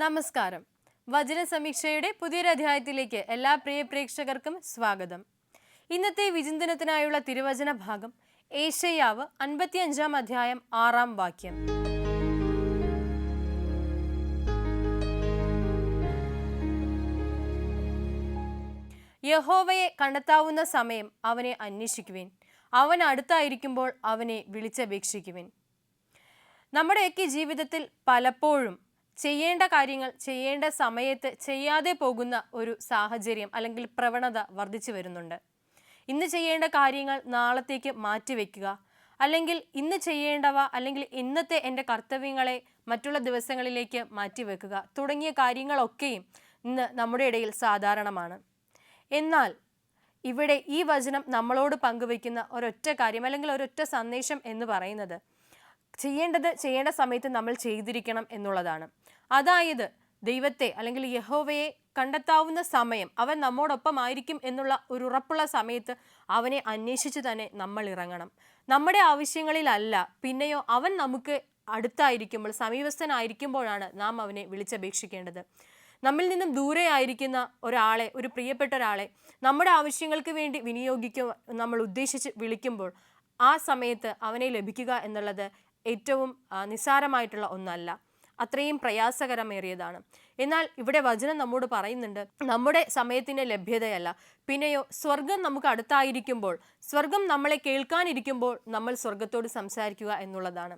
നമസ്കാരം. വചന സമീക്ഷയുടെ പുതിയൊരു അധ്യായത്തിലേക്ക് എല്ലാ പ്രിയ പ്രേക്ഷകർക്കും സ്വാഗതം. ഇന്നത്തെ വിചിന്തനത്തിനായുള്ള തിരുവചന ഭാഗം ഏശയ്യാവ് 55-ാം അധ്യായം 6-ാം വാക്യം. യഹോവയെ കണ്ടെത്താവുന്ന സമയം അവനെ അന്വേഷിക്കുവിൻ, അവൻ അടുത്തായിരിക്കുമ്പോൾ അവനെ വിളിച്ചപേക്ഷിക്കുവിൻ. നമ്മുടെയൊക്കെ ജീവിതത്തിൽ പലപ്പോഴും ചെയ്യേണ്ട കാര്യങ്ങൾ ചെയ്യേണ്ട സമയത്ത് ചെയ്യാതെ പോകുന്ന ഒരു സാഹചര്യം അല്ലെങ്കിൽ പ്രവണത വർദ്ധിച്ചു വരുന്നുണ്ട്. ഇന്ന് ചെയ്യേണ്ട കാര്യങ്ങൾ നാളത്തേക്ക് മാറ്റിവെക്കുക, അല്ലെങ്കിൽ ഇന്ന് ചെയ്യേണ്ടവ അല്ലെങ്കിൽ ഇന്നത്തെ എൻ്റെ കർത്തവ്യങ്ങളെ മറ്റുള്ള ദിവസങ്ങളിലേക്ക് മാറ്റിവെക്കുക തുടങ്ങിയ കാര്യങ്ങളൊക്കെയും ഇന്ന് നമ്മുടെ ഇടയിൽ സാധാരണമാണ്. എന്നാൽ ഇവിടെ ഈ വചനം നമ്മളോട് പങ്കുവയ്ക്കുന്ന ഒരൊറ്റ കാര്യം അല്ലെങ്കിൽ ഒരൊറ്റ സന്ദേശം എന്ന് പറയുന്നത് ചെയ്യേണ്ടത് ചെയ്യേണ്ട സമയത്ത് നമ്മൾ ചെയ്തിരിക്കണം എന്നുള്ളതാണ്. അതായത് ദൈവത്തെ അല്ലെങ്കിൽ യഹോവയെ കണ്ടെത്താവുന്ന സമയം അവൻ നമ്മോടൊപ്പം ആയിരിക്കും എന്നുള്ള ഒരു ഉറപ്പുള്ള സമയത്ത് അവനെ അന്വേഷിച്ച് തന്നെ നമ്മൾ ഇറങ്ങണം. നമ്മുടെ ആവശ്യങ്ങളിലല്ല, പിന്നെയോ അവൻ നമുക്ക് അടുത്തായിരിക്കുമ്പോൾ സമീപസ്ഥനായിരിക്കുമ്പോഴാണ് നാം അവനെ വിളിച്ചപേക്ഷിക്കേണ്ടത്. നമ്മിൽ നിന്നും ദൂരെ ആയിരിക്കുന്ന ഒരാളെ, ഒരു പ്രിയപ്പെട്ട ഒരാളെ നമ്മുടെ ആവശ്യങ്ങൾക്ക് വേണ്ടി വിനിയോഗിക്കുക നമ്മൾ ഉദ്ദേശിച്ച് വിളിക്കുമ്പോൾ ആ സമയത്ത് അവനെ ലഭിക്കുക എന്നുള്ളത് ഏറ്റവും നിസ്സാരമായിട്ടുള്ള ഒന്നല്ല, അത്രയും പ്രയാസകരമേറിയതാണ്. എന്നാൽ ഇവിടെ വചനം നമ്മോട് പറയുന്നുണ്ട്, നമ്മുടെ സമയത്തിൻ്റെ ലഭ്യതയല്ല, പിന്നെയോ സ്വർഗം നമുക്ക് അടുത്തായിരിക്കുമ്പോൾ, സ്വർഗം നമ്മളെ കേൾക്കാനിരിക്കുമ്പോൾ നമ്മൾ സ്വർഗത്തോട് സംസാരിക്കുക എന്നുള്ളതാണ്.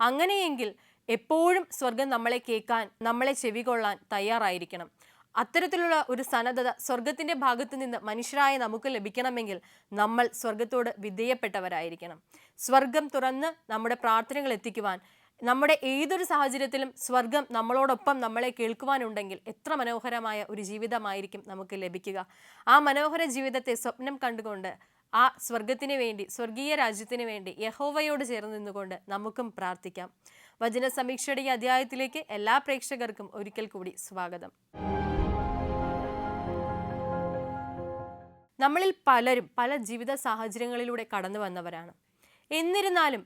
അങ്ങനെയെങ്കിൽ എപ്പോഴും സ്വർഗം നമ്മളെ കേൾക്കാൻ, നമ്മളെ ചെവികൊള്ളാൻ തയ്യാറായിരിക്കണം. അത്തരത്തിലുള്ള ഒരു സന്നദ്ധത സ്വർഗത്തിൻ്റെ ഭാഗത്ത് നിന്ന് മനുഷ്യരായ നമുക്ക് ലഭിക്കണമെങ്കിൽ നമ്മൾ സ്വർഗത്തോട് വിധേയപ്പെട്ടവരായിരിക്കണം. സ്വർഗം തുറന്ന് നമ്മുടെ പ്രാർത്ഥനകൾ എത്തിക്കുവാൻ, നമ്മുടെ ഏതൊരു സാഹചര്യത്തിലും സ്വർഗം നമ്മളോടൊപ്പം നമ്മളെ കേൾക്കുവാനുണ്ടെങ്കിൽ എത്ര മനോഹരമായ ഒരു ജീവിതമായിരിക്കും നമുക്ക് ലഭിക്കുക. ആ മനോഹര ജീവിതത്തെ സ്വപ്നം കണ്ടുകൊണ്ട് ആ സ്വർഗത്തിന് വേണ്ടി, സ്വർഗീയ രാജ്യത്തിന് വേണ്ടി യഹോവയോട് ചേർന്ന് നിന്നുകൊണ്ട് നമുക്കും പ്രാർത്ഥിക്കാം. വചന സമീക്ഷയുടെ ഈ അധ്യായത്തിലേക്ക് എല്ലാ പ്രേക്ഷകർക്കും ഒരിക്കൽ കൂടി സ്വാഗതം. നമ്മളിൽ പലരും പല ജീവിത സാഹചര്യങ്ങളിലൂടെ കടന്നു വന്നവരാണ്. എന്നിരുന്നാലും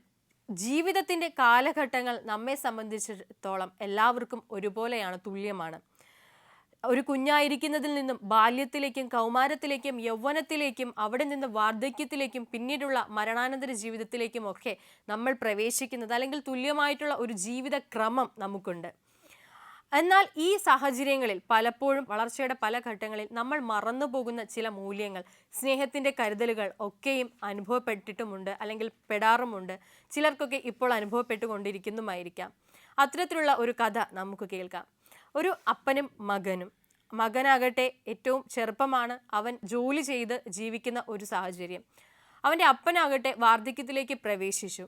ജീവിതത്തിൻ്റെ കാലഘട്ടങ്ങൾ നമ്മെ സംബന്ധിച്ചിടത്തോളം എല്ലാവർക്കും ഒരുപോലെയാണ്, തുല്യമാണ്. ഒരു കുഞ്ഞായിരിക്കുന്നതിൽ നിന്നും ബാല്യത്തിലേക്കും കൗമാരത്തിലേക്കും യൗവനത്തിലേക്കും അവിടെ നിന്ന് വാർദ്ധക്യത്തിലേക്കും പിന്നീടുള്ള മരണാനന്തര ജീവിതത്തിലേക്കും ഒക്കെ നമ്മൾ പ്രവേശിക്കുന്നത് അല്ലെങ്കിൽ തുല്യമായിട്ടുള്ള ഒരു ജീവിതക്രമം നമുക്കുണ്ട്. എന്നാൽ ഈ സാഹചര്യങ്ങളിൽ പലപ്പോഴും വളർച്ചയുടെ പല ഘട്ടങ്ങളിൽ നമ്മൾ മറന്നു പോകുന്ന ചില മൂല്യങ്ങൾ, സ്നേഹത്തിൻ്റെ കരുതലുകൾ ഒക്കെയും അനുഭവപ്പെട്ടിട്ടുമുണ്ട് അല്ലെങ്കിൽ പെടാറുമുണ്ട്. ചിലർക്കൊക്കെ ഇപ്പോൾ അനുഭവപ്പെട്ടുകൊണ്ടിരിക്കുന്നുമായിരിക്കാം. അത്തരത്തിലുള്ള ഒരു കഥ നമുക്ക് കേൾക്കാം. ഒരു അപ്പനും മകനും. മകനാകട്ടെ ഏറ്റവും ചെറുപ്പമാണ്, അവൻ ജോലി ചെയ്ത് ജീവിക്കുന്ന ഒരു സാഹചര്യം. അവൻ്റെ അപ്പനാകട്ടെ വാർദ്ധക്യത്തിലേക്ക് പ്രവേശിച്ചു.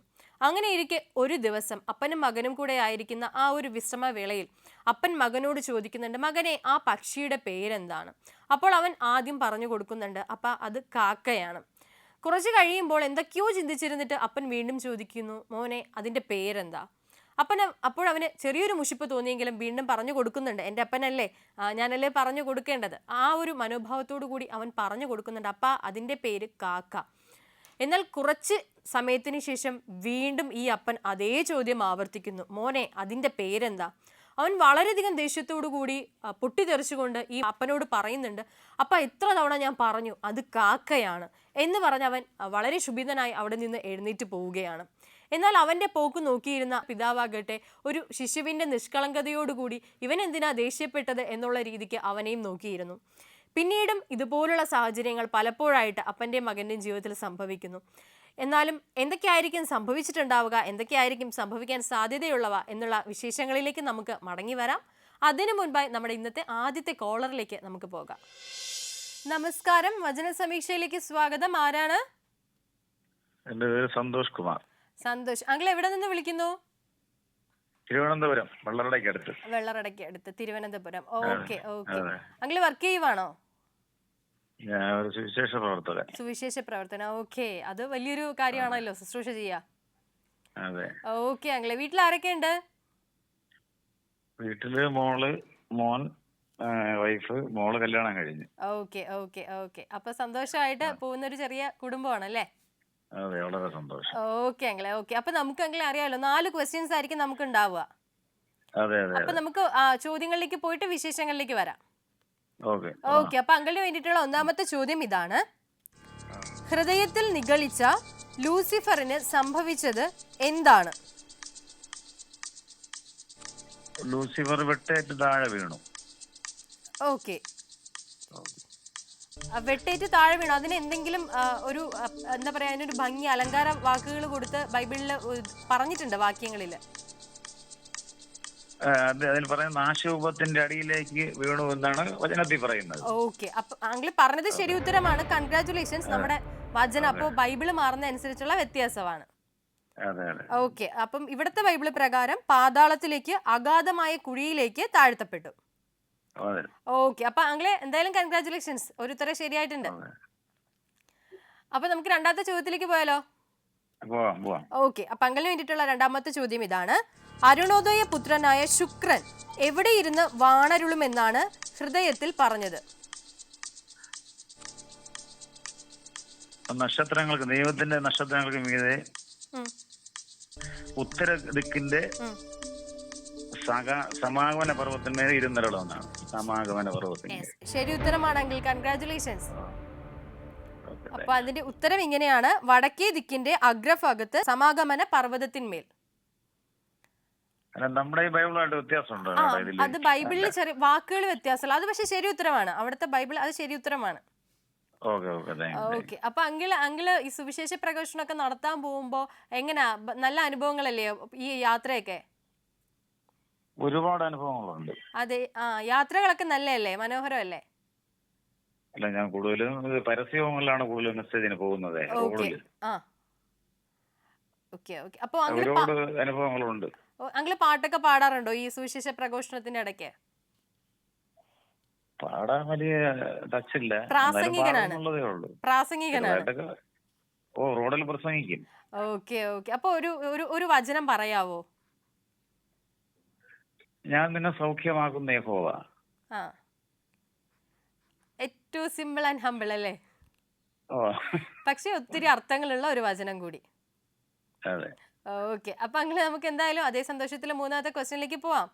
അങ്ങനെ ഇരിക്കെ ഒരു ദിവസം അപ്പനും മകനും കൂടെ ആയിരിക്കുന്ന ആ ഒരു വിശ്രമവേളയിൽ അപ്പൻ മകനോട് ചോദിക്കുന്നുണ്ട്, മകനെ, ആ പക്ഷിയുടെ പേരെന്താണ്? അപ്പോൾ അവൻ ആദ്യം പറഞ്ഞു കൊടുക്കുന്നുണ്ട്, അപ്പ അത് കാക്കയാണ്. കുറച്ച് കഴിയുമ്പോൾ എന്തൊക്കെയോ ചിന്തിച്ചിരുന്നിട്ട് അപ്പൻ വീണ്ടും ചോദിക്കുന്നു, മോനെ, അതിൻ്റെ പേരെന്താ? അപ്പോഴവന് ചെറിയൊരു മുഷിപ്പ് തോന്നിയെങ്കിലും വീണ്ടും പറഞ്ഞു കൊടുക്കുന്നുണ്ട്, എൻ്റെ അപ്പനല്ലേ, ഞാനല്ലേ പറഞ്ഞു കൊടുക്കേണ്ടത്. ആ ഒരു മനോഭാവത്തോടു കൂടി അവൻ പറഞ്ഞു കൊടുക്കുന്നുണ്ട്, അപ്പ അതിൻ്റെ പേര് കാക്ക. എന്നാൽ കുറച്ച് സമയത്തിന് ശേഷം വീണ്ടും ഈ അപ്പൻ അതേ ചോദ്യം ആവർത്തിക്കുന്നു, മോനെ, അതിൻ്റെ പേരെന്താ? അവൻ വളരെയധികം ദേഷ്യത്തോടു കൂടി പൊട്ടിത്തെറിച്ചുകൊണ്ട് ഈ അപ്പനോട് പറയുന്നുണ്ട്, അപ്പ എത്ര തവണ ഞാൻ പറഞ്ഞു അത് കാക്കയാണ് എന്ന് പറഞ്ഞ് അവൻ വളരെ ക്ഷുഭിതനായി അവിടെ നിന്ന് എഴുന്നേറ്റ് പോവുകയാണ്. എന്നാൽ അവൻ്റെ പോക്ക് നോക്കിയിരുന്ന പിതാവാകട്ടെ ഒരു ശിശുവിൻ്റെ നിഷ്കളങ്കതയോടുകൂടി ഇവൻ എന്തിനാ ദേഷ്യപ്പെട്ടത് എന്നുള്ള രീതിക്ക് അവനെയും നോക്കിയിരുന്നു. പിന്നീടും ഇതുപോലുള്ള സാഹചര്യങ്ങൾ പലപ്പോഴായിട്ട് അപ്പൻ്റെയും മകൻ്റെയും ജീവിതത്തിൽ സംഭവിക്കുന്നു. എന്നാലും എന്തൊക്കെയായിരിക്കും സംഭവിച്ചിട്ടുണ്ടാവുക, എന്തൊക്കെയായിരിക്കും സംഭവിക്കാൻ സാധ്യതയുള്ളവ എന്നുള്ള വിശേഷങ്ങളിലേക്ക് നമുക്ക് മടങ്ങി വരാം. അതിനു മുൻപായി നമ്മുടെ ഇന്നത്തെ ആദ്യത്തെ കോളറിലേക്ക് നമുക്ക് പോകാം. നമസ്കാരം, വചന സമീക്ഷയിലേക്ക് സ്വാഗതം. ആരാണ്? എൻ്റെ പേര് സന്തോഷ് കുമാർ. സന്തോഷ്. അങ്കിൾ എവിടെ നിന്ന് വിളിക്കുന്നു? തിരുവനന്തപുരം, വെള്ളറടയ്ക്ക് അടുത്ത് Thiruvananthapuram. Okay okay. Uncle work ചെയ്യുവാണോ? ഞാൻ ഒരു സുവിശേഷ പ്രവർത്തനം. ഓക്കെ, അത് വലിയൊരു കാര്യമാണല്ലോ, ശുശ്രൂഷ ചെയ്യാ. അതെ. ഓക്കെ അങ്കിളെ, വീട്ടിൽ ആരൊക്കെ ഉണ്ട്? വീട്ടില് മോള്, മോൻ, വൈഫ്. മോള് കല്യാണം കഴിഞ്ഞു. Okay okay okay. അപ്പൊ സന്തോഷമായിട്ട് പോകുന്ന ഒരു ചെറിയ കുടുംബമാണല്ലേ? അതെ, വളരെ സന്തോഷം. ഓക്കെ അങ്കിളെ. ഓക്കെ, അപ്പൊ നമുക്ക് അങ്കിളെ അറിയാലോ, 4 ക്വസ്റ്റ്യൻസ് ആയിരിക്കും നമുക്ക് ഉണ്ടാവുക. അതെ അതെ അപ്പൊ നമുക്ക് ചോദ്യങ്ങളിലേക്ക് പോയിട്ട് വിശേഷങ്ങളിലേക്ക് വരാം. ഓക്കെ ഓക്കെ, അപ്പൊ അങ്കിളിന് വേണ്ടിയിട്ടുള്ള ഒന്നാമത്തെ ചോദ്യം ഇതാണ്. ഹൃദയത്തിൽ നിഗളിച്ച ലൂസിഫറിന് സംഭവിച്ചത് എന്താണ്? ലൂസിഫർ വെട്ടേറ്റ് താഴെ വീണു. ഓക്കെ, വെട്ടേറ്റ് താഴെ വീണു. അതിന് എന്തെങ്കിലും ഒരു എന്താ പറയാ, അതിനൊരു ഭംഗി അലങ്കാര വാക്കുകൾ കൊടുത്ത് ബൈബിളിൽ പറഞ്ഞിട്ടുണ്ട് വാക്യങ്ങളിൽ. അതിൽ പറയുന്ന നാശരൂപത്തിന്റെ അടിയിലേക്ക് വീണു എന്നാണ് വചനത്തിൽ പറയുന്നത്. ഓക്കെ, അപ്പൊ അങ്കിൾ പറഞ്ഞത് ശരി ഉത്തരമാണ്. കൺഗ്രാറ്റുലേഷൻസ്. നമ്മുടെ വചനം അപ്പോ ബൈബിള് മാറുന്ന അനുസരിച്ചുള്ള വ്യത്യാസമാണ്. ഓക്കെ, അപ്പം ഇവിടുത്തെ ബൈബിള് പ്രകാരം പാതാളത്തിലേക്ക് അഗാധമായ കുഴിയിലേക്ക് താഴ്ത്തപ്പെട്ടു. ഓക്കെ, അപ്പൊ അങ്കിളെ എന്തായാലും കൺഗ്രാറ്റുലേഷൻസ്, ഒരു ഉത്തരം ശരിയായിട്ടുണ്ട്. അപ്പൊ നമുക്ക് രണ്ടാമത്തെ ചോദ്യത്തിലേക്ക് പോയാലോ? ഓക്കെ, അപ്പൊ അങ്കിളിന് വേണ്ടിയിട്ടുള്ള രണ്ടാമത്തെ ചോദ്യം ഇതാണ്. അരുണോദയ പുത്രനായ ശുക്രൻ എവിടെ ഇരുന്ന് വാണരുളുമെന്നാണ് ഹൃദയത്തിൽ പറഞ്ഞത്? നക്ഷത്രങ്ങൾക്ക്, ദൈവത്തിന്റെ നക്ഷത്രങ്ങൾക്ക് മീതെ ഉത്തര ദിക്കിന്റെ സമാഗമന പർവ്വത്തിന്മേൽ ഇരുന്നരുളെന്നാണ്. സമാഗമന പർവ്വത്തിന് ശരി ഉത്തരമാണെങ്കിൽ കൺഗ്രാറ്റുലേഷൻസ്. അപ്പൊ അതിന്റെ ഉത്തരം ഇങ്ങനെയാണ്: വടക്കേ ദിക്കിന്റെ അഗ്രഭാഗത്ത് സമാഗമന പർവ്വതത്തിന്മേൽ. നമ്മുടെ ഈ ബൈബിളായിട്ട് വ്യത്യാസമുണ്ടോ? അത് ബൈബിളിൽ ചെറിയ വാക്കുകൾ വ്യത്യാസമല്ല, അത് പക്ഷെ ശരി ഉത്തരമാണ്. അവിടുത്തെ ബൈബിൾ അത് ശരി ഉത്തരമാണ്. ഓക്കെ, അപ്പൊ അങ്കിള് ഈ സുവിശേഷ പ്രഘോഷണമൊക്കെ നടത്താൻ പോകുമ്പോ എങ്ങനെയാ, നല്ല അനുഭവങ്ങളല്ലേ ഈ യാത്രയൊക്കെ? ഒരുപാട് അനുഭവങ്ങളുണ്ട്. അതെ, യാത്രകളൊക്കെ നല്ലതല്ലേ, മനോഹരമല്ലേ? അല്ല, ഞാൻ കൂടുതലും പരസ്യങ്ങളിലാണ് കൂടുതലും മെസ്സേജിന് പോകുന്നത്. അപ്പൊ ഒരുപാട് അനുഭവങ്ങളുണ്ട്. അങ്കിള് പാട്ടൊക്കെ പാടാറുണ്ടോ ഈ സുവിശേഷ പ്രഘോഷണത്തിന്റെ ഇടയ്ക്ക്? പാടാൻ വലിയ ടച്ചില്ല. പ്രാസംഗികനാണ്. റോഡിൽ പ്രസംഗിക്കും. ഓക്കെ, അപ്പൊ ഒരു വചനം പറയാവോ? ഞാൻ നിന്നെ സൗഖ്യമാക്കുന്ന യഹോവ. ഏറ്റവും സിമ്പിൾ ആൻഡ് ഹമ്പിൾ അല്ലേ? പക്ഷെ ഒത്തിരി അർത്ഥങ്ങളുള്ള ഒരു വചനം കൂടി. ഓക്കെ, അപ്പൊ അങ്കിള് നമുക്ക് എന്തായാലും അതേ സന്തോഷത്തിൽ മൂന്നാമത്തെ ക്വസ്റ്റ്യനിലേക്ക് പോവാം.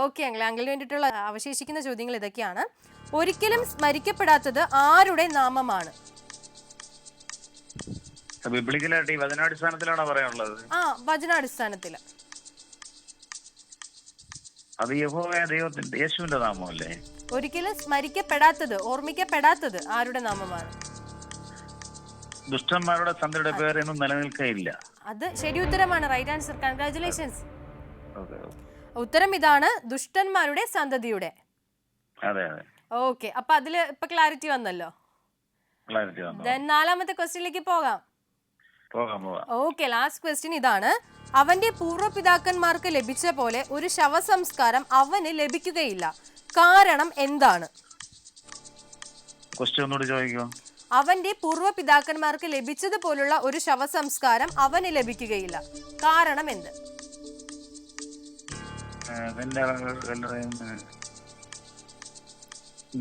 ഓക്കെ അങ്കിൾ, അങ്കിളിന് വേണ്ടിയിട്ടുള്ള അവശേഷിക്കുന്ന ചോദ്യങ്ങൾ ഇതൊക്കെയാണ്. ഒരിക്കലും സ്മരിക്കപ്പെടാത്തത് ആരുടെ നാമമാണ്? വചനാടിസ്ഥാനത്തിലാണോ പറയാനുള്ളത്? വചനാടിസ്ഥാനത്തില്. അത് യഹോവയായ ദൈവത്തിന്റെ, യേശുവിന്റെ നാമമല്ലേ? ഒരിക്കലും സ്മരിക്കപ്പെടാത്തത്, ഓർമ്മിക്കപ്പെടാത്തത് ആരുടെ നാമമാണ്? ദുഷ്ടന്മാരുടെ സന്തതിയുടെ പേരൊന്നും നിലനിൽക്കയില്ല. അത് ശരി ഉത്തരമാണ്. Right answer. കൺഗ്രാറ്റുലേഷൻസ്. ഉത്തരം ഇതാണ്, ദുഷ്ടന്മാരുടെ സന്തതിയുടെ. ഓക്കെ, അപ്പൊ അതില് ഇപ്പൊ ക്ലാരിറ്റി വന്നല്ലോ. നാലാമത്തെ ക്വസ്റ്റ്യനിലേക്ക് പോകാം. ഓക്കെ, ലാസ്റ്റ് ക്വസ്റ്റ്യൻ ഇതാണ്. അവന്റെ പൂർവ്വപിതാക്കന്മാർക്ക് ലഭിച്ച പോലെ ഒരു ശവസംസ്കാരം അവന് ലഭിക്കുകയില്ല. കാരണം എന്താണ്? അവന്റെ പൂർവ്വപിതാക്കന്മാർക്ക് ലഭിച്ചതുപോലുള്ള ഒരു ശവസംസ്കാരം അവന് ലഭിക്കുകയില്ല. കാരണം എന്ത്?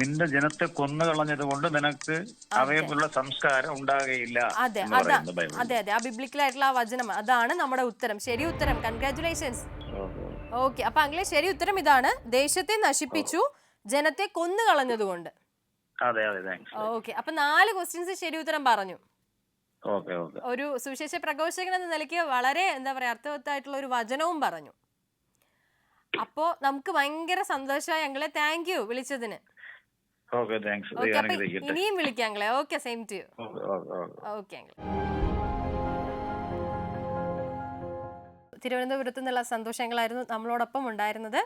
നിന്റെ ജനത്തെ കൊന്നുകളഞ്ഞത് കൊണ്ട് നിനക്ക് അവയെക്കുള്ള സംസ്കാരം ഉണ്ടാകുകയില്ല. അതെ, ആ ബിബ്ലിക്കലായിട്ടുള്ള ആ വചനം, അതാണ് നമ്മുടെ ഉത്തരം. ശരി ഉത്തരം. കൺഗ്രാറ്റുലേഷൻസ്. ഓക്കെ, അപ്പൊ അങ്കിളെ ശരി ഉത്തരം ഇതാണ്. ദേശത്തെ നശിപ്പിച്ചു, ജനത്തെ കൊന്നുകളഞ്ഞതുകൊണ്ട്. ഓക്കെ, അപ്പൊ 4 ക്വസ്റ്റ്യൻസ് ശരി ഉത്തരം പറഞ്ഞു. ഒരു സുവിശേഷ പ്രഘോഷകൻ എന്ന നിലയ്ക്ക് വളരെ എന്താ പറയാ, അർത്ഥവത്തായിട്ടുള്ള ഒരു വചനവും പറഞ്ഞു. അപ്പോ നമുക്ക് ഭയങ്കര സന്തോഷമായി അങ്കിളെ. താങ്ക് യു വിളിച്ചതിന്. ഇനിയും വിളിക്കാം അങ്കിളെ. Okay, same to you. Okay uncle. തിരുവനന്തപുരത്ത് നിന്നുള്ള സന്തോഷങ്ങളായിരുന്നു നമ്മളോടൊപ്പം ഉണ്ടായിരുന്നത്.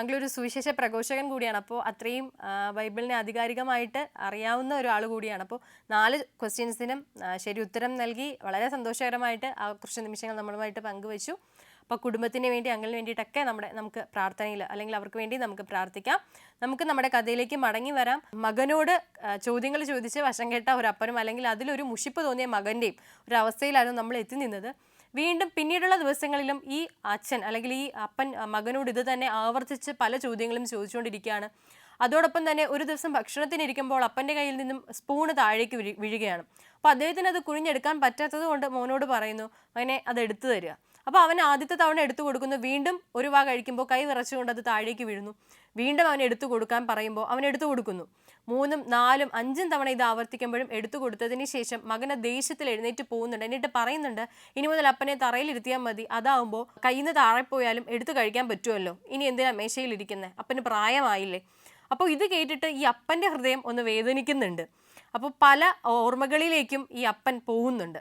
അങ്കിൾ ഒരു സുവിശേഷ പ്രഘോഷകൻ കൂടിയാണ്. അപ്പോൾ അത്രയും ബൈബിളിനെ ആധികാരികമായിട്ട് അറിയാവുന്ന ഒരാൾ കൂടിയാണ്. അപ്പോൾ 4 ക്വസ്റ്റ്യൻസിനും ശരി ഉത്തരം നൽകി വളരെ സന്തോഷകരമായിട്ട് ആ കുറച്ച് നിമിഷങ്ങൾ നമ്മളുമായിട്ട് പങ്കുവച്ചു. അപ്പോൾ കുടുംബത്തിന് വേണ്ടി, അങ്കിളിന് വേണ്ടിയിട്ടൊക്കെ നമുക്ക് പ്രാർത്ഥനയിൽ, അല്ലെങ്കിൽ അവർക്ക് വേണ്ടി നമുക്ക് പ്രാർത്ഥിക്കാം. നമുക്ക് നമ്മുടെ കഥയിലേക്ക് മടങ്ങി വരാം. മകനോട് ചോദ്യങ്ങൾ ചോദിച്ച് വശം കേട്ട ഒരു അപ്പനും, അല്ലെങ്കിൽ അതിലൊരു മുഷിപ്പ് തോന്നിയ മകൻ്റെയും ഒരു അവസ്ഥയിലായിരുന്നു നമ്മൾ എത്തി നിന്നത്. വീണ്ടും പിന്നീടുള്ള ദിവസങ്ങളിലും ഈ അച്ഛൻ, അല്ലെങ്കിൽ ഈ അപ്പൻ മകനോട് ഇത് തന്നെ ആവർത്തിച്ച് പല ചോദ്യങ്ങളും ചോദിച്ചുകൊണ്ടിരിക്കുകയാണ്. അതോടൊപ്പം തന്നെ ഒരു ദിവസം ഭക്ഷണത്തിനിരിക്കുമ്പോൾ അപ്പൻ്റെ കയ്യിൽ നിന്നും സ്പൂണ് താഴേക്ക് വീഴുകയാണ്. അപ്പോൾ അദ്ദേഹത്തിന് അത് കുഴിഞ്ഞെടുക്കാൻ പറ്റാത്തത് കൊണ്ട് മോനോട് പറയുന്നു, മകനെ അത് എടുത്തു തരിക. അപ്പോൾ അവൻ ആദ്യത്തെ തവണ എടുത്തു കൊടുക്കുന്നു, വീണ്ടും ഒരു വാ കഴിക്കുമ്പോൾ കൈ വിറച്ചുകൊണ്ട് അത് താഴേക്ക് വീഴുന്നു. വീണ്ടും അവൻ എടുത്തു കൊടുക്കാൻ പറയുമ്പോൾ അവൻ എടുത്തു കൊടുക്കുന്നു. 3, 4, 5 തവണ ഇത് ആവർത്തിക്കുമ്പോഴും എടുത്തു കൊടുത്തതിന് ശേഷം മകനെ ദേഷ്യത്തിൽ എഴുന്നേറ്റ് പോകുന്നുണ്ട്. എന്നിട്ട് പറയുന്നുണ്ട്, ഇനി മുതൽ അപ്പനെ തറയിലിരുത്തിയാൽ മതി, അതാവുമ്പോൾ കയ്യിൽ നിന്ന് താഴെ പോയാലും എടുത്തു കഴിക്കാൻ പറ്റുമല്ലോ, ഇനി എന്തിനാ മേശയിലിരിക്കുന്നത്, അപ്പന് പ്രായമായില്ലേ. അപ്പോൾ ഇത് കേട്ടിട്ട് ഈ അപ്പൻ്റെ ഹൃദയം ഒന്ന് വേദനിക്കുന്നുണ്ട്. അപ്പോൾ പല ഓർമ്മകളിലേക്കും ഈ അപ്പൻ പോകുന്നുണ്ട്.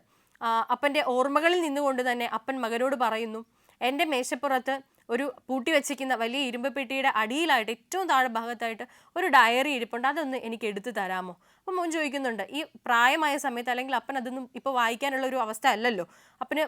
അപ്പൻ്റെ ഓർമ്മകളിൽ നിന്നുകൊണ്ട് തന്നെ അപ്പൻ മകനോട് പറയുന്നു, എൻ്റെ മേശപ്പുറത്ത് ഒരു പൂട്ടി വെച്ചിരിക്കുന്ന വലിയ ഇരുമ്പ് പെട്ടിയുടെ അടിയിലായിട്ട് ഏറ്റവും താഴെ ഭാഗത്തായിട്ട് ഒരു ഡയറി ഇരിപ്പുണ്ട്, അതൊന്ന് എനിക്ക് എടുത്തു തരാമോ. അപ്പം മോൻ ചോദിക്കുന്നുണ്ട്, ഈ പ്രായമായ സമയത്ത് അല്ലെങ്കിൽ അപ്പൻ അതൊന്നും ഇപ്പോൾ വായിക്കാനുള്ള ഒരു അവസ്ഥ അല്ലല്ലോ, അപ്പന്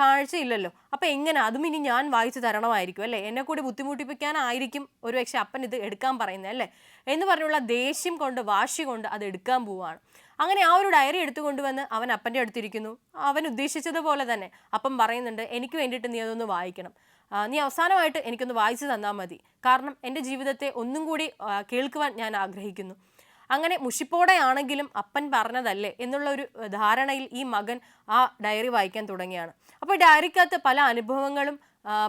കാഴ്ചയില്ലല്ലോ, അപ്പം എങ്ങനെ അതും ഇനി ഞാൻ വായിച്ചു തരണമായിരിക്കും അല്ലേ, എന്നെ കൂടി ബുദ്ധിമുട്ടിപ്പിക്കാനായിരിക്കും ഒരു പക്ഷേ അപ്പൻ ഇത് എടുക്കാൻ പറയുന്നത് അല്ലേ എന്ന് പറഞ്ഞുള്ള ദേഷ്യം കൊണ്ട് വാശി കൊണ്ട് അത് എടുക്കാൻ പോവുകയാണ്. അങ്ങനെ ആ ഒരു ഡയറി എടുത്തുകൊണ്ടുവന്ന് അവൻ അപ്പൻ്റെ അടുത്തിരിക്കുന്നു. അവൻ ഉദ്ദേശിച്ചതുപോലെ തന്നെ അപ്പം പറയുന്നുണ്ട്, എനിക്ക് വേണ്ടിയിട്ട് നീ അതൊന്ന് വായിക്കണം, നീ അവസാനമായിട്ട് എനിക്കൊന്ന് വായിച്ചു തന്നാൽ മതി, കാരണം എൻ്റെ ജീവിതത്തെ ഒന്നും കൂടി കേൾക്കുവാൻ ഞാൻ ആഗ്രഹിക്കുന്നു. അങ്ങനെ മുഷിപ്പോടെയാണെങ്കിലും അപ്പൻ പറഞ്ഞതല്ലേ എന്നുള്ള ഒരു ധാരണയിൽ ഈ മകൻ ആ ഡയറി വായിക്കാൻ തുടങ്ങിയാണ്. അപ്പോൾ ഡയറിക്കകത്ത് പല അനുഭവങ്ങളും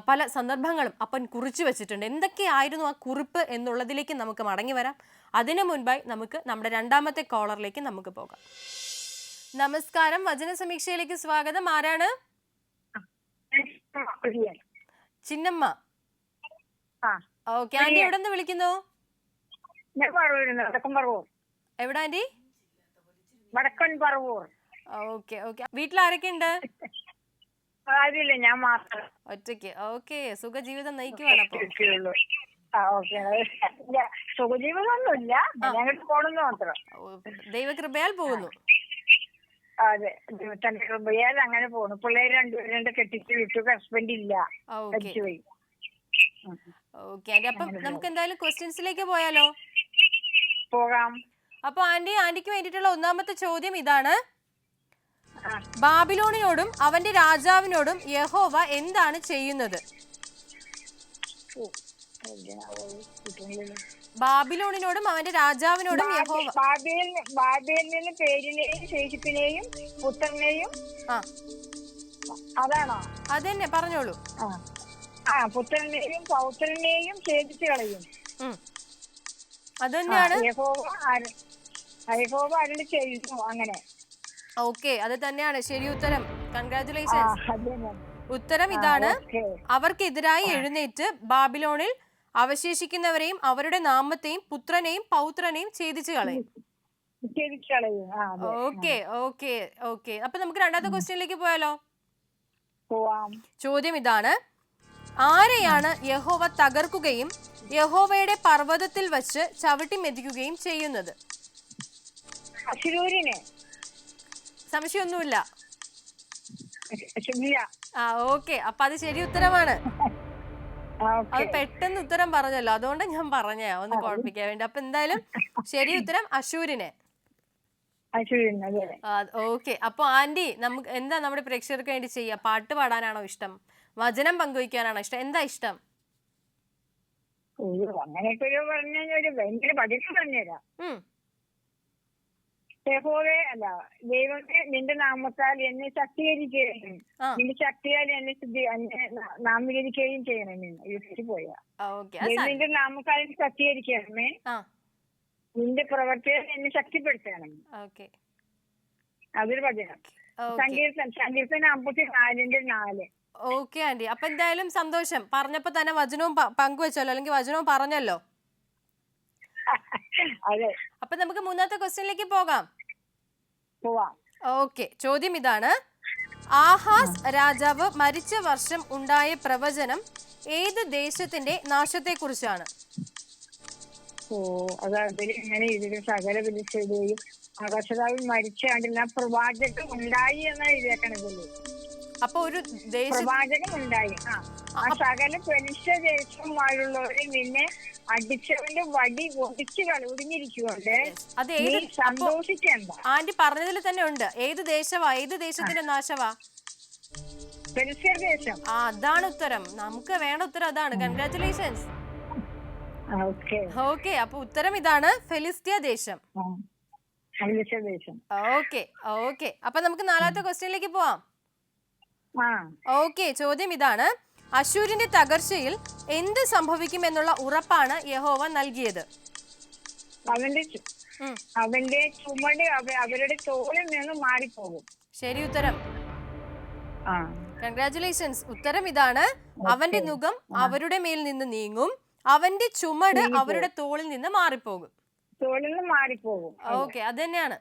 പല സന്ദർഭങ്ങളും അപ്പൻ കുറിച്ചു വെച്ചിട്ടുണ്ട്. എന്തൊക്കെയായിരുന്നു ആ കുറിപ്പ് എന്നുള്ളതിലേക്ക് നമുക്ക് മടങ്ങി വരാം. അതിനു മുൻപായി നമുക്ക് നമ്മുടെ രണ്ടാമത്തെ കോളറിലേക്ക് നമുക്ക് പോകാം. നമസ്കാരം, വചന സമീക്ഷയിലേക്ക് സ്വാഗതം. ആരാണ്? ചിന്നമ്മ. ഓക്കെ ആന്റി, എവിടെ നിന്ന് വിളിക്കുന്നു? എവിടെ ആന്റി? വടക്കൻ പറവൂർ. Okay okay. വീട്ടിൽ ആരൊക്കെ ഉണ്ട്? ഞാൻ മാത്രം ഒറ്റയ്ക്ക്. ഓക്കെ, സുഖജീവിതം നയിക്കുവാണ് അപ്പൊ. സുഖജീവിതമൊന്നുമില്ല, ഞങ്ങൾക്ക് പോണെന്ന് മാത്രം. ദൈവകൃപയാൽ പോകുന്നു. അതെ, ദൈവത്തിന്റെ കൃപയാൽ അങ്ങനെ പോകുന്നു. പിള്ളേര് രണ്ടുപേരും കെട്ടിച്ച് വിട്ടു, ഹസ്ബൻഡ് ഇല്ല, മരിച്ചുപോയി. ഓക്കെ ആന്റി, അപ്പം നമുക്ക് എന്തായാലും ക്വസ്റ്റ്യൻസിലേക്ക് പോയാലോ? പോകാം. അപ്പൊ ആന്റിക്ക് വേണ്ടിയിട്ടുള്ള ഒന്നാമത്തെ ചോദ്യം ഇതാണ്, ബാബിലോണിനോടും അവന്റെ രാജാവിനോടും യഹോവ എന്താണ് ചെയ്യുന്നത്? ബാബിലോണിനോടും അവന്റെ രാജാവിനോടും യഹോവ. ബാബേലിന് പേരിനെയും ശേഷിപ്പിനെയും പുത്രനെയും. അതാണോ? അതന്നെ, പറഞ്ഞോളൂ. പുത്രനെയും പൗത്രനെയും ഛേദിച്ചു കളയും. അതന്നെയാണ് യഹോവ അരുളി ചെയ്യുന്നു. അങ്ങനെ. ഓക്കെ, അത് തന്നെയാണ് ശരി ഉത്തരം. കൺഗ്രാറ്റുലേഷൻസ്. ഉത്തരം ഇതാണ്, അവർക്കെതിരായി എഴുന്നേറ്റ് ബാബിലോണിൽ അവശേഷിക്കുന്നവരെയും അവരുടെ നാമത്തെയും പുത്രനെയും പൗത്രനെയും ഛേദിച്ചു കളയും. Okay okay okay. അപ്പൊ നമുക്ക് രണ്ടാമത്തെ ക്വസ്റ്റ്യനിലേക്ക് പോയാലോ? ചോദ്യം ഇതാണ്, ആരെയാണ് യഹോവ തകർക്കുകയും യഹോവയുടെ പർവ്വതത്തിൽ വച്ച് ചവിട്ടി മെതിക്കുകയും ചെയ്യുന്നത്? സംശയമൊന്നുമില്ല. ഓക്കെ, അപ്പൊ അത് ശരി ഉത്തരമാണ്. അത് പെട്ടെന്ന് ഉത്തരം പറഞ്ഞല്ലോ, അതുകൊണ്ട് ഞാൻ പറഞ്ഞ ഒന്ന് കുഴപ്പിക്കാൻ വേണ്ടി. അപ്പൊ എന്തായാലും ശരി ഉത്തരം അശൂരിനെ. ഓക്കെ, അപ്പൊ ആന്റി നമുക്ക് എന്താ നമ്മുടെ പ്രേക്ഷകർക്ക് വേണ്ടി ചെയ്യാ? പാട്ട് പാടാനാണോ ഇഷ്ടം, വചനം പങ്കുവയ്ക്കാനാണോ ഇഷ്ടം, എന്താ ഇഷ്ടം? അങ്ങനെയൊക്കെ ഭയങ്കര പതിപ്പ് പറഞ്ഞുതരാം. യഹോവേ, അല്ല ദൈവമേ, നിന്റെ നാമത്താൽ എന്നെ ശക്തീകരിക്കുകയും നിന്റെ ശക്തിയാൽ എന്നെ നാമീകരിക്കുകയും ചെയ്യണമെന്ന് പോയാ. നിന്റെ നാമത്താൽ ശക്തീകരിക്കണമേ, നിന്റെ പ്രവർത്തിയാൽ എന്നെ ശക്തിപ്പെടുത്തണം. അതൊരു ഭജനം. സങ്കീർത്തനം 54:4. ഓക്കെ ആന്റി, അപ്പൊ എന്തായാലും സന്തോഷം. പറഞ്ഞപ്പോ തന്നെ വചനവും പങ്കുവെച്ചല്ലോ, അല്ലെങ്കിൽ വചനവും പറഞ്ഞല്ലോ. അതെ. അപ്പൊ നമുക്ക് മൂന്നാമത്തെ ക്വസ്റ്റ്യനിലേക്ക് പോകാം. ഓക്കെ, ചോദ്യം ഇതാണ്, ആഹാസ് രാജാവ് മരിച്ച വർഷം ഉണ്ടായ പ്രവചനം ഏത് ദേശത്തിന്റെ നാശത്തെ കുറിച്ചാണ്? സകല വിളിച്ചതും ആകാശരാവിൽ മരിച്ചാണ്ടില്ല പ്രവാചകൻ ഉണ്ടായി എന്നാണ് എഴുതിയേക്കണതല്ലേ. അപ്പൊ ഒരു പ്രവാചകൻ ഉണ്ടായി. സകല പെരിശ ദേശമായുള്ളവരെ നിന്നെ അടിച്ചവന്റെ വടി ഒടിഞ്ഞിരിക്കുകൊണ്ട് സന്തോഷിക്കണ്ട. ആന്റി പറഞ്ഞതിൽ തന്നെ ഉണ്ട്, ഏത് ദേശവാ, ഏത് ദേശത്തിന്റെ നാശവാ? പെരിസ്യ ദേശം. അതാണ് ഉത്തരം. നമുക്ക് വേണ്ട ഉത്തരം അതാണ്. കൺഗ്രാറ്റുലേഷൻസ്. ഓക്കെ, അപ്പൊ ഉത്തരം ഇതാണ്, ഫെലിസ്ത്യ ദേശം. Okay okay. അപ്പൊ നമുക്ക് നാലാമത്തെ ക്വസ്റ്റ്യനിലേക്ക് പോവാം. ആ ഓക്കെ, ചോദ്യം ഇതാണ്. അശൂരിന്റെ തകർച്ചയിൽ എന്ത് സംഭവിക്കുമെന്നുള്ള ഉറപ്പാണ് യഹോവ നൽകിയത്? അവന്റെ ഉം, അവന്റെ ചുമട് അവരുടെ തോളിൽ നിന്ന് മാറിപ്പോകും. ശരി ഉത്തരം. ആ കൺഗ്രാറ്റുലേഷൻസ്. ഉത്തരം ഇതാണ്. അവന്റെ മുഖം അവരുടെ മേൽ നിന്ന് നീങ്ങും, അവന്റെ ചുമട് അവരുടെ തോളിൽ നിന്ന് മാറിപ്പോകും. തോളിൽ നിന്ന് മാറിപ്പോകും. ഓക്കെ, അത് തന്നെയാണ്.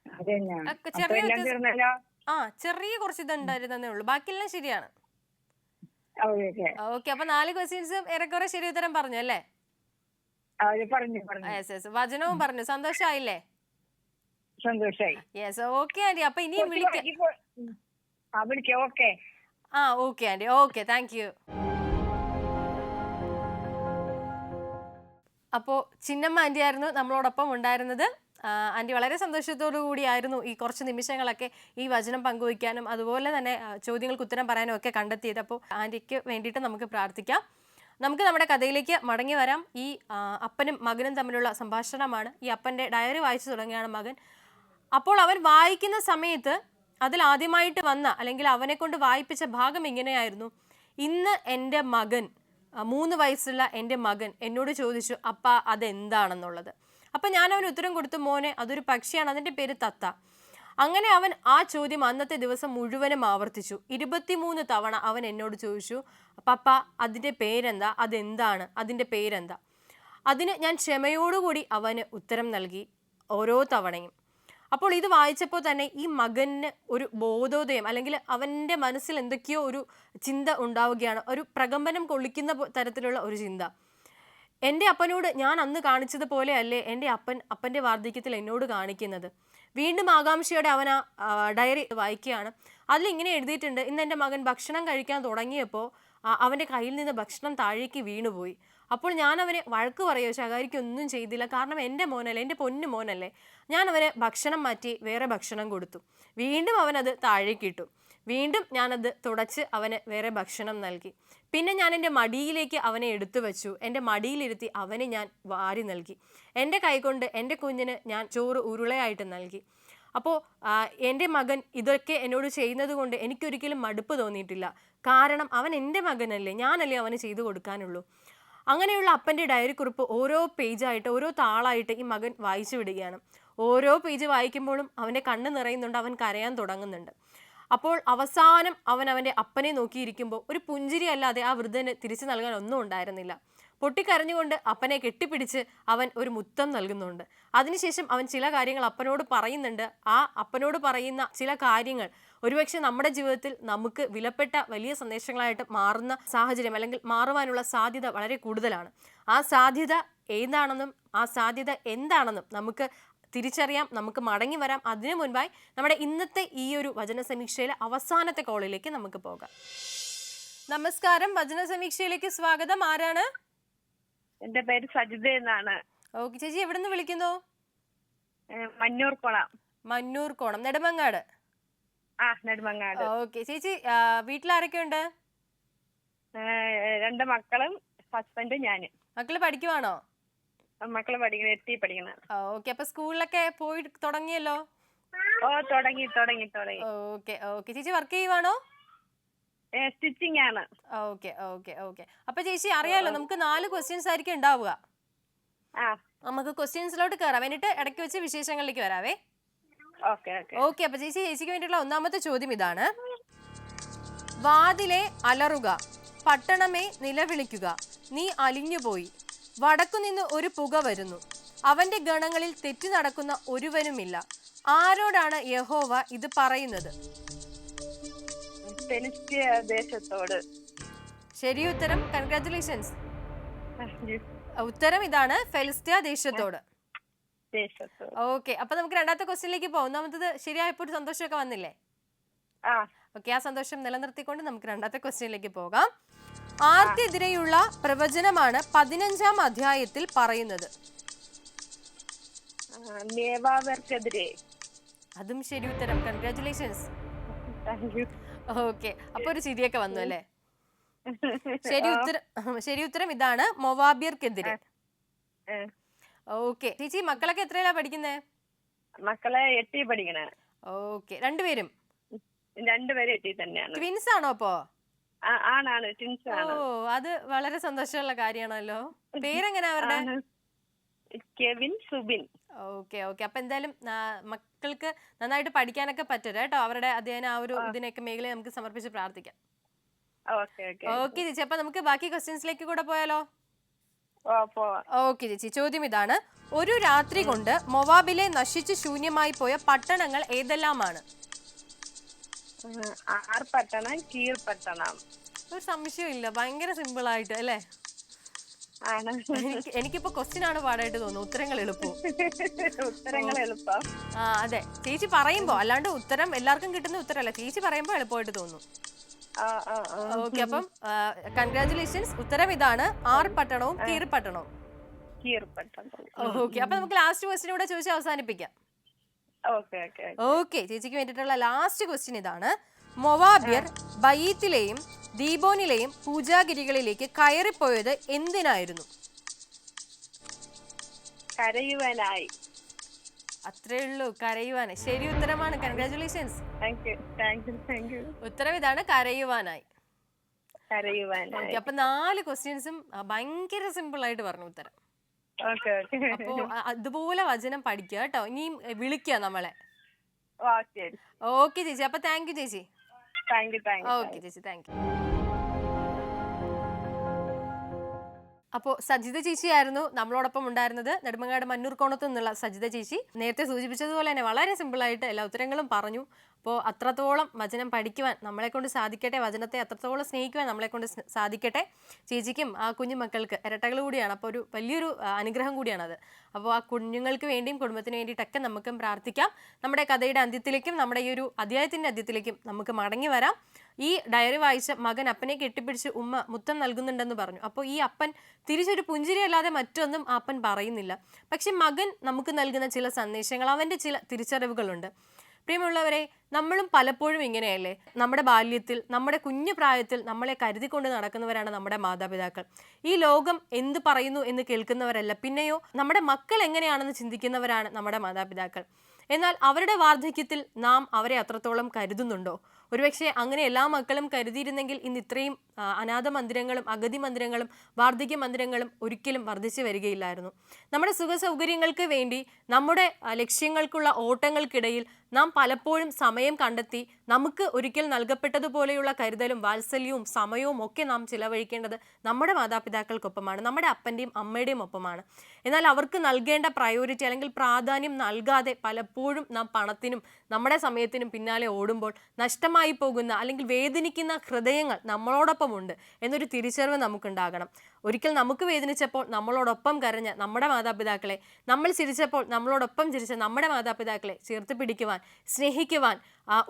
അത് തന്നെയാണ്. ഒക്കെ അപ്പൊ ചെറിയ എല്ലാം തീർന്നല്ലോ. ചെറിയ കുറച്ച് ഇതുണ്ടായിരുന്നേ ഉള്ളൂ, ബാക്കിയെല്ലാം ശരിയാണ്. ഓക്കെ ഓക്കെ, അപ്പൊ 4 ക്വസ്റ്റ്യൻസും ഏറെക്കുറെ ശരി ഉത്തരം പറഞ്ഞു അല്ലേ? അവര് പറഞ്ഞു. യെസ്, വചനവും പറഞ്ഞു. സന്തോഷായില്ലേ? സന്തോഷായി. Yes, okay aunty. അപ്പൊ ഇനിയും വിളിക്കാം. വിളിക്കാം. Okay okay aunty. Okay, thank you. അപ്പോൾ ചിന്നമ്മ ആന്റി ആയിരുന്നു നമ്മളോടൊപ്പം ഉണ്ടായിരുന്നത്. ആന്റി വളരെ സന്തോഷത്തോടു കൂടിയായിരുന്നു ഈ കുറച്ച് നിമിഷങ്ങളൊക്കെ ഈ വചനം പങ്കുവയ്ക്കാനും അതുപോലെ തന്നെ ചോദ്യങ്ങൾക്ക് ഉത്തരം പറയാനും ഒക്കെ കണ്ടെത്തിയത്. അപ്പോൾ ആന്റിക്ക് വേണ്ടിയിട്ട് നമുക്ക് പ്രാർത്ഥിക്കാം. നമുക്ക് നമ്മുടെ കഥയിലേക്ക് മടങ്ങി വരാം. ഈ അപ്പനും മകനും തമ്മിലുള്ള സംഭാഷണമാണ്. ഈ അപ്പൻ്റെ ഡയറി വായിച്ചു തുടങ്ങിയാണ് മകൻ. അപ്പോൾ അവൻ വായിക്കുന്ന സമയത്ത് അതിൽ ആദ്യമായിട്ട് വന്ന അല്ലെങ്കിൽ അവനെ കൊണ്ട് വായിപ്പിച്ച ഭാഗം ഇങ്ങനെയായിരുന്നു. ഇന്ന് എൻ്റെ മകൻ 3 വയസ്സുള്ള എൻ്റെ മകൻ എന്നോട് ചോദിച്ചു, അപ്പ അതെന്താണെന്നുള്ളത്. അപ്പം ഞാൻ അവന് ഉത്തരം കൊടുത്തു, മോനെ അതൊരു പക്ഷിയാണ്, അതിൻ്റെ പേര് തത്ത. അങ്ങനെ അവൻ ആ ചോദ്യം അന്നത്തെ ദിവസം മുഴുവനും ആവർത്തിച്ചു. 23 തവണ അവൻ എന്നോട് ചോദിച്ചു, പപ്പ അതിൻ്റെ പേരെന്താ, അതെന്താണ്, അതിൻ്റെ പേരെന്താ. അതിന് ഞാൻ ക്ഷമയോടുകൂടി അവന് ഉത്തരം നൽകി ഓരോ തവണയും. അപ്പോൾ ഇത് വായിച്ചപ്പോൾ തന്നെ ഈ മകന് ഒരു ബോധോദയം അല്ലെങ്കിൽ അവൻ്റെ മനസ്സിൽ എന്തൊക്കെയോ ഒരു ചിന്ത ഉണ്ടാവുകയാണ്, ഒരു പ്രകമ്പനം കൊള്ളിക്കുന്ന തരത്തിലുള്ള ഒരു ചിന്ത. എൻ്റെ അപ്പനോട് ഞാൻ അന്ന് കാണിച്ചതുപോലെ അല്ലേ എൻ്റെ അപ്പൻ്റെ വാർദ്ധക്യത്തിൽ എന്നോട് കാണിക്കുന്നത്. വീണ്ടും ആകാംക്ഷയോടെ അവൻ ആ ഡയറി വായിക്കുകയാണ്. അതിലിങ്ങനെ എഴുതിയിട്ടുണ്ട്, ഇന്ന് എൻ്റെ മകൻ ഭക്ഷണം കഴിക്കാൻ തുടങ്ങിയപ്പോൾ അവൻ്റെ കയ്യിൽ നിന്ന് ഭക്ഷണം താഴേക്ക് വീണുപോയി. അപ്പോൾ ഞാൻ അവനെ വഴക്ക് പറയുകയോ ശകാരിക്കൊന്നും ചെയ്തില്ല, കാരണം എൻ്റെ മോനല്ലേ, എൻ്റെ പൊന്നു മോനല്ലേ. ഞാൻ അവന് ഭക്ഷണം മാറ്റി വേറെ ഭക്ഷണം കൊടുത്തു. വീണ്ടും അവനത് താഴേക്കിട്ടു. വീണ്ടും ഞാനത് തുടച്ച് അവന് വേറെ ഭക്ഷണം നൽകി. പിന്നെ ഞാൻ എൻ്റെ മടിയിലേക്ക് അവനെ എടുത്തു വെച്ചു. എൻ്റെ മടിയിലിരുത്തി അവന് ഞാൻ വാരി നൽകി. എൻ്റെ കൈകൊണ്ട് എൻ്റെ കുഞ്ഞിന് ഞാൻ ചോറ് ഉരുളയായിട്ട് നൽകി. അപ്പോൾ എൻ്റെ മകൻ ഇതൊക്കെ എന്നോട് ചെയ്യുന്നത് കൊണ്ട് എനിക്കൊരിക്കലും മടുപ്പ് തോന്നിയിട്ടില്ല, കാരണം അവൻ എൻ്റെ മകനല്ലേ, ഞാനല്ലേ അവന് ചെയ്തു കൊടുക്കാനുള്ളൂ. അങ്ങനെയുള്ള അപ്പൻ്റെ ഡയറി കുറിപ്പ് ഓരോ പേജായിട്ട് ഓരോ താളായിട്ട് ഈ മകൻ വായിച്ചു വിടുകയാണ്. ഓരോ പേജ് വായിക്കുമ്പോഴും അവൻ്റെ കണ്ണ് നിറയുന്നുണ്ട്, അവൻ കരയാൻ തുടങ്ങുന്നുണ്ട്. അപ്പോൾ അവസാനം അവൻ അവൻ്റെ അപ്പനെ നോക്കിയിരിക്കുമ്പോൾ ഒരു പുഞ്ചിരി അല്ലാതെ ആ വൃദ്ധന് തിരിച്ചു നൽകാൻ ഒന്നും ഉണ്ടായിരുന്നില്ല. പൊട്ടിക്കരഞ്ഞുകൊണ്ട് അപ്പനെ കെട്ടിപ്പിടിച്ച് അവൻ ഒരു മുത്തം നൽകുന്നുണ്ട്. അതിനുശേഷം അവൻ ചില കാര്യങ്ങൾ അപ്പനോട് പറയുന്നുണ്ട്. ആ അപ്പനോട് പറയുന്ന ചില കാര്യങ്ങൾ ഒരുപക്ഷെ നമ്മുടെ ജീവിതത്തിൽ നമുക്ക് വിലപ്പെട്ട വലിയ സന്ദേശങ്ങളായിട്ട് മാറുന്ന സാഹചര്യം അല്ലെങ്കിൽ മാറുവാനുള്ള സാധ്യത വളരെ കൂടുതലാണ്. ആ സാധ്യത ഏതാണെന്നും ആ സാധ്യത എന്താണെന്നും നമുക്ക് തിരിച്ചറിയാം, നമുക്ക് മടങ്ങി വരാം. അതിനു മുൻപായി നമ്മുടെ ഇന്നത്തെ ഈ ഒരു വചന സമീക്ഷയിലെ അവസാനത്തെ കോളിലേക്ക് നമുക്ക് പോകാം. നമസ്കാരം, വചന സമീക്ഷയിലേക്ക് സ്വാഗതം. ആരാണ്? എന്റെ പേര് സജിത എന്നാണ്. ഓക്കെ ചേച്ചി, എവിടെ നിന്ന് വിളിക്കുന്നു? മന്നൂർക്കുളം. മന്നൂർക്കോണം, നെടുമങ്ങാട്. നെടുമങ്ങാട്. ഓക്കെ ചേച്ചി, വീട്ടിൽ ആരൊക്കെ ഉണ്ട്? 2 മക്കളും ഹസ്ബൻഡും ഞാന്. മക്കള് പഠിക്കുവാണോ? മക്കള് പഠിക്കണം, 8th പഠിക്കണം. ഓക്കെ, അപ്പൊ സ്കൂളിലൊക്കെ പോയി തുടങ്ങിയല്ലോ? തുടങ്ങി. ഓക്കെ ഓക്കെ ചേച്ചി വർക്ക് ചെയ്യുവാണോ? സ്റ്റിച്ചിങ് ആണ്. ഓക്കെ ഓക്കെ ഓക്കെ അപ്പൊ ചേച്ചി അറിയാലോ, നമുക്ക് 4 ക്വസ്റ്റ്യൻസ് ആയിരിക്കും ഉണ്ടാവുക. നമുക്ക് ക്വസ്റ്റ്യൻസിലോട്ട് കയറാം, എന്നിട്ട് ഇടയ്ക്ക് വെച്ച് വിശേഷങ്ങളിലേക്ക് വരാവേ. ഓക്കെ അപ്പൊ ചേച്ചിക്ക് വേണ്ടിയിട്ടുള്ള ഒന്നാമത്തെ ചോദ്യം ഇതാണ്. വാതിലെ അലറുക, പട്ടണമേ നിലവിളിക്കുക, നീ അലിഞ്ഞുപോയി, വടക്കുനിന്ന് ഒരു പുക വരുന്നു, അവന്റെ ഗണങ്ങളിൽ തെറ്റി നടക്കുന്ന ഒരുവനുമില്ല. ആരോടാണ് യഹോവ ഇത് പറയുന്നത്? ഫെലിസ്ത്യ ദേശത്തോട്. ശരി ഉത്തരം, കൺഗ്രാറ്റുലേഷൻസ്. ഉത്തരം ഇതാണ്, ഫെലിസ്ത്യ ദേശത്തോട്. ഓക്കെ, അപ്പൊ നമുക്ക് രണ്ടാമത്തെ ക്വസ്റ്റ്യനിലേക്ക് പോകാം. ഒന്നാമത്തത് ശരിയായപ്പോൾ ഒരു സന്തോഷമൊക്കെ വന്നില്ലേ? ഓക്കെ, ആ സന്തോഷം നിലനിർത്തിക്കൊണ്ട് നമുക്ക് രണ്ടാമത്തെ ക്വസ്റ്റ്യനിലേക്ക് പോകാം. ആർക്കെതിരെയുള്ള പ്രവചനമാണ് 15-ാം അധ്യായത്തിൽ പറയുന്നത്? നേവാവർക്കെതിരെ. അതും ശരി ഉത്തരം, കൺഗ്രാറ്റുലേഷൻസ്. ഓക്കെ, അപ്പൊ ഒരു ചിരിയൊക്കെ വന്നു അല്ലേ? ശരി ഉത്തരം ഇതാണ്, മൊവാബിയർക്കെതിരെ. ഓക്കെ ചേച്ചി, മക്കളൊക്കെ എത്രയിലാ പഠിക്കുന്നേ? മക്കളെ 8th പഠിക്കണേ. ഓക്കെ, രണ്ടുപേരും? രണ്ടുപേരും എട്ടി തന്നെയാണ്. ട്വിൻസ് ആണോ അപ്പോ? ആണാണ്, ട്വിൻസ് ഓ, ആണ്. അത് വളരെ സന്തോഷമുള്ള കാര്യമാണല്ലോ. പേരെങ്ങനെ അവരുടെ? ആണ്. കെവിൻ, സുബിൻ. Okay okay. അപ്പൊ എന്തായാലും മക്കൾക്ക് നന്നായിട്ട് പഠിക്കാനൊക്കെ പറ്റും കേട്ടോ. അവരുടെ അധ്യയന ആ ഒരു ഇതിനൊക്കെ മേഖലയെ നമുക്ക് സമർപ്പിച്ച് പ്രാർത്ഥിക്കാം. Okay okay. ഓക്കെ ചേച്ചി, അപ്പൊ നമുക്ക് ബാക്കി ക്വസ്റ്റ്യൻസിലേക്ക് കൂടെ പോയാലോ? പോവാം. ഓക്കെ ചേച്ചി, ചോദ്യം ഇതാണ്: ഒരു രാത്രി കൊണ്ട് മൊവാബിലെ നശിച്ചു ശൂന്യമായി പോയ പട്ടണങ്ങൾ ഏതെല്ലാമാണ്? ആർപട്ടണം, കീർപട്ടണം. ഒരു സംശയമില്ല, ഭയങ്കര സിമ്പിൾ ആയിട്ട് അല്ലേ? ആണ്. എനിക്കിപ്പോ ക്വസ്റ്റ്യൻ ആണ് പാടായിട്ട് തോന്നുന്നു, ഉത്തരങ്ങൾ എളുപ്പവും. ഉത്തരങ്ങൾ എളുപ്പം. അതെ, ചേച്ചി പറയുമ്പോ, അല്ലാണ്ട് ഉത്തരം എല്ലാവർക്കും കിട്ടുന്ന ഉത്തരമല്ല, ചേച്ചി പറയുമ്പോ എളുപ്പമായിട്ട് തോന്നുന്നു. ഓക്കെ, അപ്പം കൺഗ്രാറ്റുലേഷൻസ്. ഉത്തരം ഇതാണ്, ആർപട്ടണവും കീർപട്ടണവും. ഓക്കെ, അപ്പൊ നമുക്ക് ലാസ്റ്റ് ക്വസ്റ്റ്യൻ കൂടെ ചോദിച്ച് അവസാനിപ്പിക്കാം. ഓക്കെ, ചേച്ചിക്ക് വേണ്ടിയിട്ടുള്ള ലാസ്റ്റ് ക്വസ്റ്റ്യൻ ഇതാണ്: മൊവാബ്യർ ബയീത്തിലെയും ദീബോനിലെയും പൂജാഗിരികളിലേക്ക് കയറിപ്പോയത് എന്തിനായിരുന്നു? കരയുവാനായി. അത്രേ ഉള്ളൂ, കരയുവാനായി. ശരി ഉത്തരമാണ്, കൺഗ്രാറ്റുലേഷൻസ്. ഉത്തരം ഇതാണ്, കരയുവാനായി. അപ്പൊ 4 ക്വസ്റ്റ്യൻസും ഭയങ്കര സിമ്പിൾ ആയിട്ട് പറഞ്ഞു ഉത്തരം. അപ്പോ അതുപോലെ വചനം പഠിക്കുക കേട്ടോ. ഇനിയും വിളിക്കുക നമ്മളെ. ഓക്കെ ചേച്ചി, അപ്പൊ താങ്ക് യു ചേച്ചി. ഓക്കെ ചേച്ചി, താങ്ക് യു. അപ്പോൾ സജിത ചേച്ചിയായിരുന്നു നമ്മളോടൊപ്പം ഉണ്ടായിരുന്നത്. നെടുമങ്ങാട് മന്നൂർക്കോണത്ത് നിന്നുള്ള സജിത ചേച്ചി. നേരത്തെ സൂചിപ്പിച്ചതുപോലെ തന്നെ വളരെ സിമ്പിളായിട്ട് എല്ലാ ഉത്തരങ്ങളും പറഞ്ഞു. അപ്പോൾ അത്രത്തോളം വചനം പഠിക്കുവാൻ നമ്മളെ കൊണ്ട് സാധിക്കട്ടെ, വചനത്തെ അത്രത്തോളം സ്നേഹിക്കുവാൻ നമ്മളെ കൊണ്ട് സാധിക്കട്ടെ. ചേച്ചിക്കും ആ കുഞ്ഞു മക്കൾക്ക് ഇരട്ടകൾ കൂടിയാണ്, അപ്പോൾ ഒരു വലിയൊരു അനുഗ്രഹം കൂടിയാണത്. അപ്പോൾ ആ കുഞ്ഞുങ്ങൾക്ക് വേണ്ടിയും കുടുംബത്തിന് വേണ്ടിയിട്ടൊക്കെ നമുക്കും പ്രാർത്ഥിക്കാം. നമ്മുടെ കഥയുടെ അന്ത്യത്തിലേക്കും നമ്മുടെ ഈ ഒരു അധ്യായത്തിൻ്റെ അന്ത്യത്തിലേക്കും നമുക്ക് മടങ്ങി വരാം. ഈ ഡയറി വായിച്ച മകൻ അപ്പനെ കെട്ടിപ്പിടിച്ച് ഉമ്മ മുത്തം നൽകുന്നുണ്ടെന്ന് പറഞ്ഞു. അപ്പോൾ ഈ അപ്പൻ തിരിച്ചൊരു പുഞ്ചിരി അല്ലാതെ മറ്റൊന്നും ആ അപ്പൻ പറയുന്നില്ല. പക്ഷെ മകൻ നമുക്ക് നൽകുന്ന ചില സന്ദേശങ്ങൾ, അവൻ്റെ ചില തിരിച്ചറിവുകളുണ്ട്. പ്രിയമുള്ളവരെ, നമ്മളും പലപ്പോഴും ഇങ്ങനെയല്ലേ? നമ്മുടെ ബാല്യത്തിൽ, നമ്മുടെ കുഞ്ഞു പ്രായത്തിൽ നമ്മളെ കരുതിക്കൊണ്ട് നടക്കുന്നവരാണ് നമ്മുടെ മാതാപിതാക്കൾ. ഈ ലോകം എന്ത് പറയുന്നു എന്ന് കേൾക്കുന്നവരല്ല, പിന്നെയോ നമ്മുടെ മക്കൾ എങ്ങനെയാണെന്ന് ചിന്തിക്കുന്നവരാണ് നമ്മുടെ മാതാപിതാക്കൾ. എന്നാൽ അവരുടെ വാർദ്ധക്യത്തിൽ നാം അവരെ അത്രത്തോളം കരുതുന്നുണ്ടോ? ഒരുപക്ഷെ അങ്ങനെ എല്ലാ മക്കളും കരുതിയിരുന്നെങ്കിൽ ഇന്ന് ഇത്രയും അനാഥ മന്ദിരങ്ങളും അഗതി മന്ദിരങ്ങളും വാർദ്ധക്യ മന്ദിരങ്ങളും ഒരിക്കലും വർദ്ധിച്ചു വരികയില്ലായിരുന്നു. നമ്മുടെ സുഖ സൗകര്യങ്ങൾക്ക് വേണ്ടി, നമ്മുടെ ലക്ഷ്യങ്ങൾക്കുള്ള ഓട്ടങ്ങൾക്കിടയിൽ നാം പലപ്പോഴും സമയം കണ്ടെത്തി നമുക്ക് ഒരിക്കൽ നൽകപ്പെട്ടതുപോലെയുള്ള കരുതലും വാത്സല്യവും സമയവും ഒക്കെ നാം ചിലവഴിക്കേണ്ടത് നമ്മുടെ മാതാപിതാക്കൾക്കൊപ്പമാണ്, നമ്മുടെ അപ്പൻ്റെയും അമ്മയുടെയും ഒപ്പമാണ്. എന്നാൽ അവർക്ക് നൽകേണ്ട പ്രയോറിറ്റി അല്ലെങ്കിൽ പ്രാധാന്യം നൽകാതെ പലപ്പോഴും നാം പണത്തിനും നമ്മുടെ സമയത്തിനും പിന്നാലെ ഓടുമ്പോൾ നഷ്ടമായി പോകുന്ന അല്ലെങ്കിൽ വേദനിക്കുന്ന ഹൃദയങ്ങൾ നമ്മളോടൊപ്പമുണ്ട് എന്നൊരു തിരിച്ചറിവ് നമുക്കുണ്ടാകണം. ഒരിക്കൽ നമുക്ക് വേദനിച്ചപ്പോൾ നമ്മളോടൊപ്പം കരഞ്ഞ നമ്മുടെ മാതാപിതാക്കളെ, നമ്മൾ ചിരിച്ചപ്പോൾ നമ്മളോടൊപ്പം ചിരിച്ച നമ്മുടെ മാതാപിതാക്കളെ ചേർത്ത് പിടിക്കുവാൻ, സ്നേഹിക്കുവാൻ,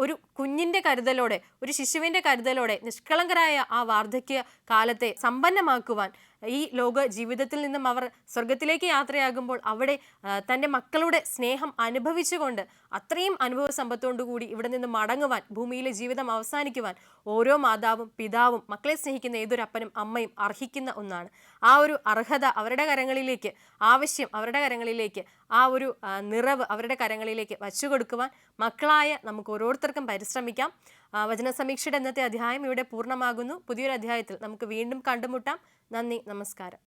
ഒരു കുഞ്ഞിൻ്റെ കരുതലോടെ, ഒരു ശിശുവിൻ്റെ കരുതലോടെ നിഷ്കളങ്കരായ ആ വാർദ്ധക്യ കാലത്തെ സമ്പന്നമാക്കുവാൻ, ഈ ലോക ജീവിതത്തിൽ നിന്നും അവർ സ്വർഗത്തിലേക്ക് യാത്രയാകുമ്പോൾ അവിടെ തൻ്റെ മക്കളുടെ സ്നേഹം അനുഭവിച്ചുകൊണ്ട് അത്രയും അനുഭവ സമ്പത്തോടുകൂടി ഇവിടെ നിന്ന് മടങ്ങുവാൻ, ഭൂമിയിലെ ജീവിതം അവസാനിക്കുവാൻ ഓരോ മാതാവും പിതാവും മക്കളെ സ്നേഹിക്കുന്ന ഏതൊരു അപ്പനും അമ്മയും അർഹിക്കുന്ന ഒന്നാണ്. ആ ഒരു അർഹത അവരുടെ കരങ്ങളിലേക്ക്, ആവശ്യം അവരുടെ കരങ്ങളിലേക്ക്, ആ ഒരു നിറവ് അവരുടെ കരങ്ങളിലേക്ക് വച്ചുകൊടുക്കുവാൻ മക്കളായ നമുക്ക് ഓരോരുത്തർക്കും പരിശ്രമിക്കാം. വചന സമീക്ഷയുടെ ഇന്നത്തെ അധ്യായം ഇവിടെ പൂർണ്ണമാകുന്നു. പുതിയൊരു അധ്യായത്തിൽ നമുക്ക് വീണ്ടും കണ്ടുമുട്ടാം. നന്ദി, നമസ്കാരം.